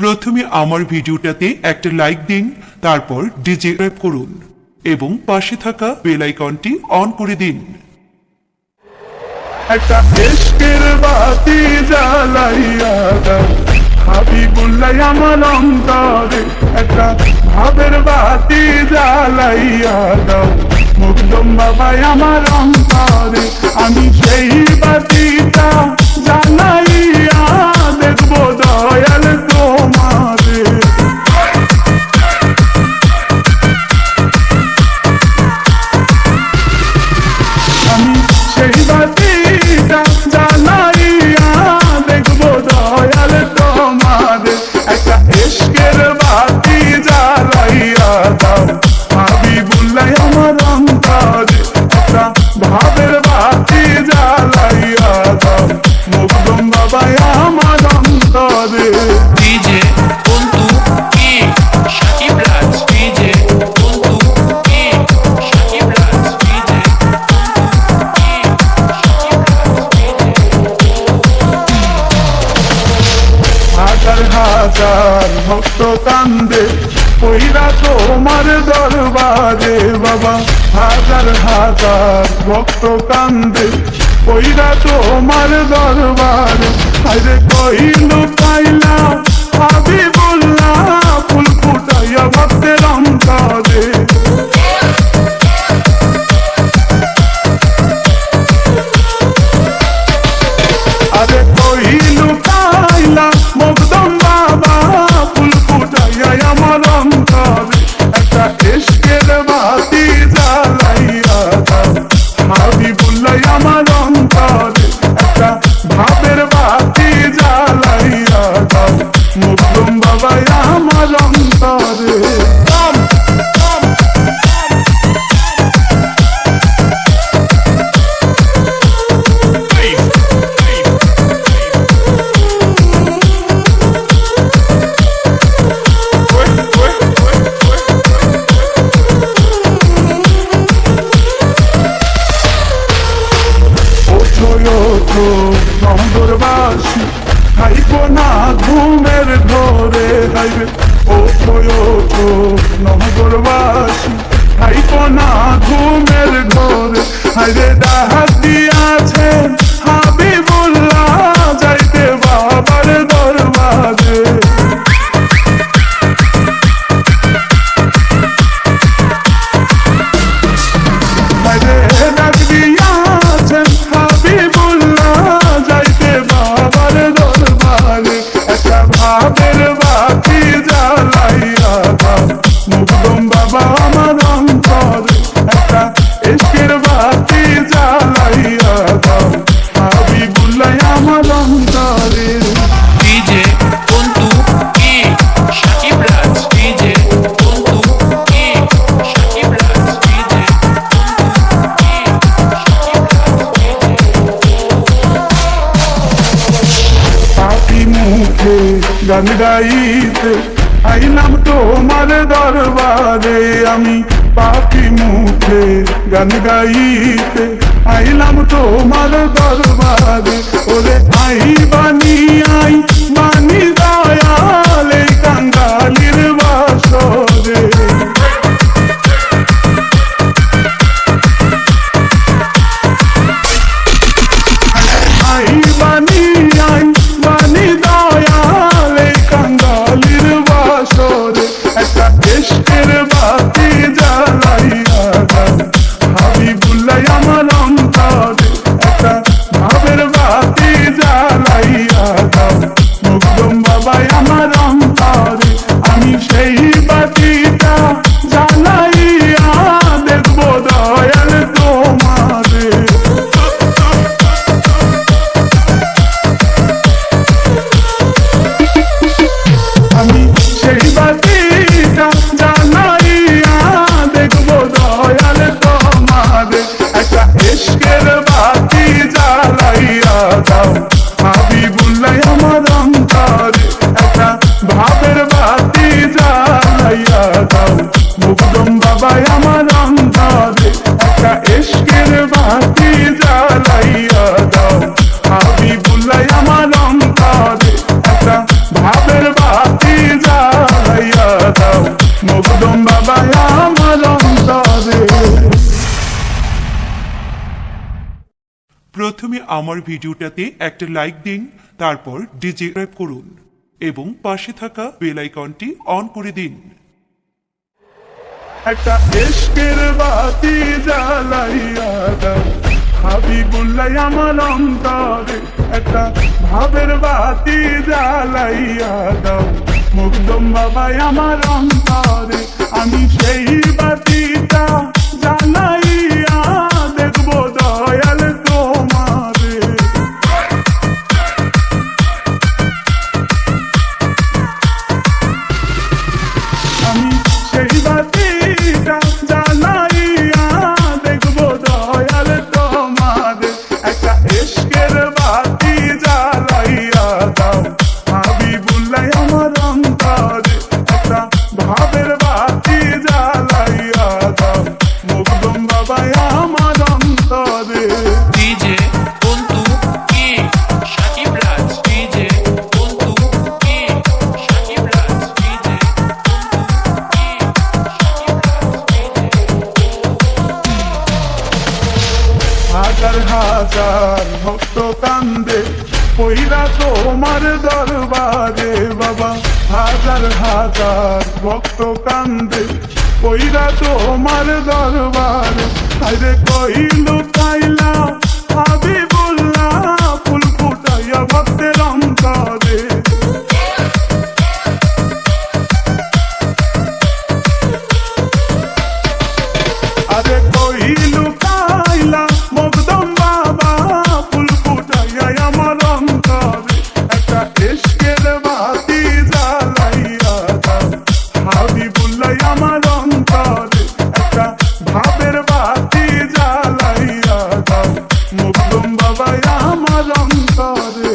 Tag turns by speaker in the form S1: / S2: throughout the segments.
S1: প্রথমে আমার ভিডিওটাতে একটা লাইক দিন, তারপর সাবস্ক্রাইব করুন এবং পাশে থাকা বেল আইকনটি অন করে দিন।
S2: একটা ইশকের বাতি জ্বালাইয়া দাও হাবিবুল্লাহ আমার অন্তরে, একটা ভাবের বাতি জ্বালাইয়া দাও মুকদম বাবা আমার অন্তরে। আমি সেই বাতিটা জ্বালাইয়া দেখবো দয়াল তোমারে। আমি সেই বাতিটা জ্বালাইয়া দেখবো দয়াল তোমারে। একটা ইশকের বাতি জ্বালাইয়া দাও হাবিবুল্লাহ আমার অন্তরে, একটা ভাবের বাতি জ্বালাইয়া দাও মুকদম বাবা আমার অন্তরে।
S3: ডিজে বন্ধু কে শাকিব রাজ, ডিজে বন্ধু কে শাকিব রাজ, ডিজে বন্ধু কে শাকিব রাজ,
S2: হাজার হাজার ভক্ত কান্দে কইরা তোমার দরবারে বাবা। হাজার হাজার ভক্ত কান্দে কইরা তোমার দরবারে। আরে কইলু পাইলা হাবিবুল্লাহ ফুল ফুটাইয়া ভক্তের অন্তরে। আরে কইলু পাইলা মুকদম বাবা ফুল ফুটাইয়া আমার অন্তরে। একটা ইশকের বাতি জ্বালাইয়া দাও হাবিবুল্লাহ আমার অন্তরে, একটা ভাবের বাতি জ্বালাইয়া দাও মুকদম বাবা আমার অন্তরে। নগরবাসী খাইব না ঘুমের ঘরে খাইবে। ওঠো নগরবাসী খাইব না ঘুমের ঘরে। হাইরে ডাহাত দিয়াছে হাবিবুল্লাহ যাইতে বাবার দরবারে। হাইরে ডাক দিয়াছেন হাবিবুল্লাহ যাইতে বাবার দরবারে। একটা ভাবের বাতি জ্বালাইয়া দাও মুকদম বাবা আমার অন্তরে, একটা ইশকের বাতি জ্বালাইয়া দাও হাবিবুল্লাহ আমার অন্তরে।
S3: ডিজে বন্ধু কে শাকিব রাজ, ডিজে বন্ধু কে শাকিব রাজ, ডিজে বন্ধু কে শাকিব রাজ।
S2: পাপি মুখে গান গাইতে আইলাম তোমার দরবারে। আমি পাপি মুখে গান গাইতে আইলাম তোমার দরবারে। ওরে আই বানি দয়াল এই কাঙ্গালির বাসরে। আই বানি দয়াল এই কাঙ্গালির বাসরে। একটা ইশকের বাতি জ্বালাইয়া দাও হাবিবুল্লাহ আমার অন্তরে, একটা ভাবের বাতি জ্বালাইয়া দাও মুকদম বাবা আমার অন্তরে। আমি সেই বাতিটা জ্বালাইয়া দেখবো দয়াল তোমারে। আমি সেই বাতিটা জ্বালাইয়া দেখবো দয়াল তোমারে। একটা ইশকের বাতি জ্বালাইয়া দাও হাবিবুল্লাহ আমার অন্তরে, একটা ভাবের বাতি জ্বালাইয়া দাও মকদম বাবা আমার অন্তরে।
S1: প্রথমে আমার ভিডিওটাতে একটা লাইক দিন, তারপর সাবস্ক্রাইব করুন এবং পাশে থাকা বেল আইকনটি অন করে দিন।
S2: একটা ইশকের বাতি জ্বালাইয়া দাও হাবিবুল্লাহ আমার অন্তরে। একটা ভাবের বাতি জ্বালাইয়া দাও মকদম বাবা আমার অন্তরে। আমি সেই বাতিটা জ্বালাইয়া দেখবো দয়াল তোমারে। আমি সেই বাতিটা জ্বালাইয়া দেখবো দয়াল তোমারে। একটা ইশকের বাতি জ্বালাইয়া দাও হাবিবুল্লাহ আমার অন্তরে। একটা ভাবের বাতি জ্বালাইয়া দাও মকদম বাবা আমার অন্তরে।
S3: ডিজে বন্ধু কি শাকিব রাজ, ডিজে বন্ধু কি শাকিব রাজ, ডিজে বন্ধু কি
S2: হাজার হাজার ভক্ত কান্দে পইরা তোমার দরবারে বাবা। হাজার হাজার ভক্ত কান্দে পইরা তোমার দরবারে। আরে কইলু কাইলা হাবিবুল্লাহ ফুল ফুটাইয়া ভক্তের অন্তরে। আরে কইলু কাইলা মকদম বাবা ফুল ফুটাইয়া আমার অন্তরে। একটা ইশকের বাতি জ্বালাইয়া দাও হাবিবুল্লাহ আমার অন্তরে। একটা ভাবের বাতি জ্বালাইয়া দাও মকদম বাবা আমার অন্তরে।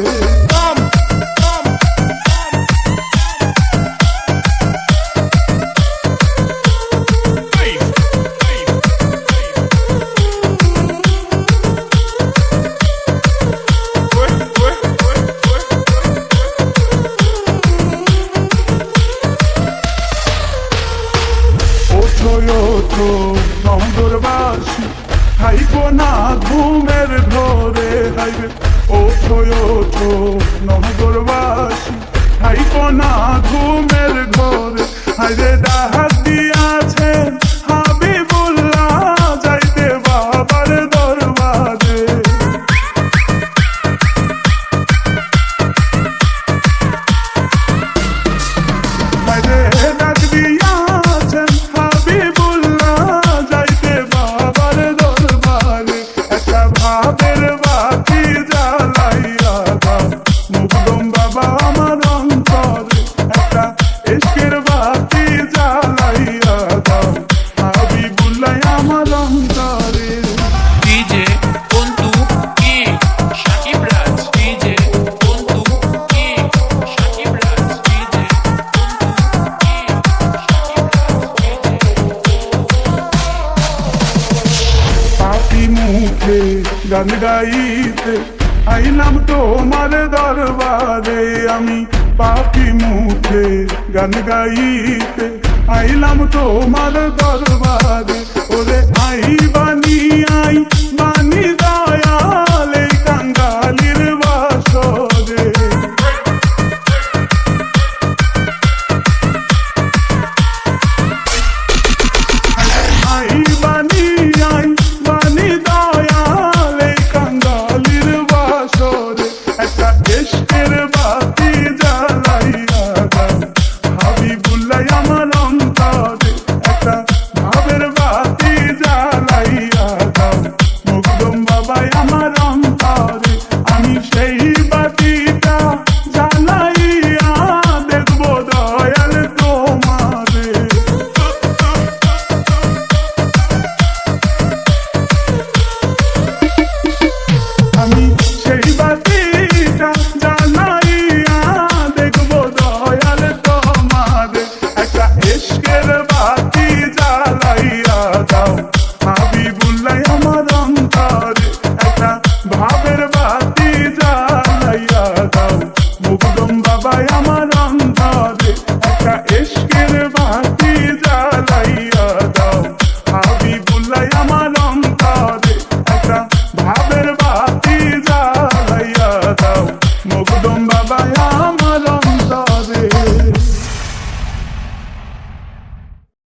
S2: ওঠো নগরবাসী খাইব না ঘুমের ঘরে। হাইবে ওঠো নগরবাসী খাইব না ঘুমের ঘরে। হাইরে ডাহাত দিয়াছে হাবিবুল্লাহ যাইতে বাবার দরবারে। হাইরে ডাক দিয়াছেন হাবিবুল্লাহ যাইতে বাবার দরবারে। একটা ভাবের বাতি জ্বালাইয়া দাও মকদম বাবা আমার অন্তরে। একটা ইশকের বাতি জ্বালাইয়া দাও হাবিবুল্লাহ আমার অন্তরে।
S3: ডিজে বন্ধু কি শাকিব রাজ, ডিজে বন্ধু কি শাকিব রাজ, ডিজে বন্ধু কি
S2: পাপি মুখে গান গাইতে আইলাম তোমার দরবারে। আমি পাপি মুখে গান গাইতে আইলাম তোমার দরবারে। ওরে আইবা